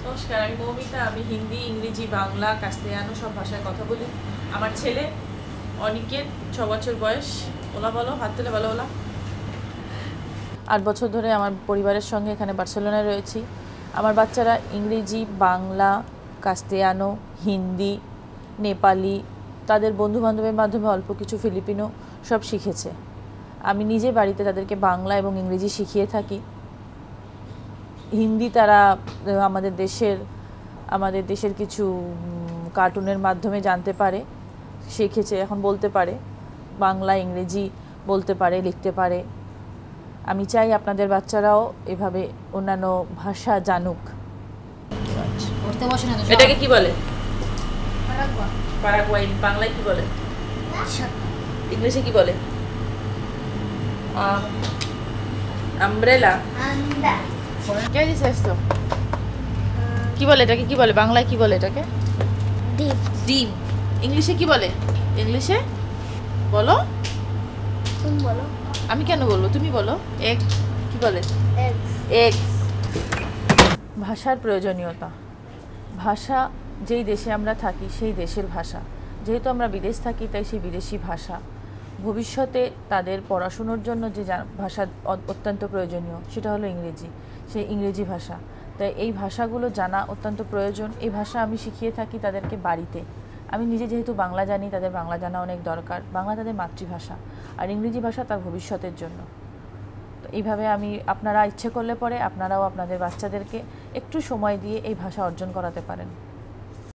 নমস্কার, আমি মৌমিতা। আমি হিন্দি, ইংরেজি, বাংলা, কাস্তেয়ানো সব ভাষায় কথা বলি। আমার ছেলে অনিকেত 6 বছর বয়স। ওলা বলো, হাত তুলে বলো ওলা। 8 বছর ধরে আমার পরিবারের সঙ্গে এখানে বার্সেলোনায় রয়েছি। আমার বাচ্চারা ইংরেজি, বাংলা, কাস্তেয়ানো, হিন্দি, নেপালি, তাদের বন্ধুবান্ধবের মাধ্যমে অল্প কিছু ফিলিপিনো সব শিখেছে। আমি নিজে বাড়িতে তাদেরকে বাংলা এবং ইংরেজি শিখিয়ে থাকি। হিন্দি তারা আমাদের দেশের কিছু কার্টুনের মাধ্যমে জানতে পারে, শিখেছে, এখন বলতে পারে। বাংলা, ইংরেজি বলতে পারে, লিখতে পারে। আমি চাই আপনাদের বাচ্চারাও এভাবে অন্যান্য ভাষা জানুক। এটাকে কি বলে? প্যারাগুয়াই। বাংলায় কি বলে? ইংলিশে কি বলে? আমব্রেলা। কে দিছে এসতো? কি বলে এটাকে? কি বলে বাংলায়? কি বলে এটাকে? ডিম। ডিম। ইংলিশে কি বলে? ইংলিশে বলো। তুমি বলো। আমি কেন বলবো? তুমি বলো। এগ কি বলে? এগস। ভাষার প্রয়োজনীয়তা। ভাষা যেই দেশে আমরা থাকি সেই দেশের ভাষা। যেহেতু আমরা বিদেশ থাকি তাই সেই বিদেশি ভাষা। ভবিষ্যতে তাদের পড়াশুনোর জন্য যে ভাষা অত্যন্ত প্রয়োজনীয় সেটা হলো ইংরেজি। সেই ইংরেজি ভাষা, তাই এই ভাষাগুলো জানা অত্যন্ত প্রয়োজন। এই ভাষা আমি শিখিয়ে থাকি তাদেরকে বাড়িতে। আমি নিজে যেহেতু বাংলা জানি, তাদের বাংলা জানা অনেক দরকার। বাংলা তাদের মাতৃভাষা, আর ইংরেজি ভাষা তার ভবিষ্যতের জন্য। তো এইভাবে আপনারা ইচ্ছে করলে পরে আপনারাও আপনাদের বাচ্চাদেরকে একটু সময় দিয়ে এই ভাষা অর্জন করাতে পারেন।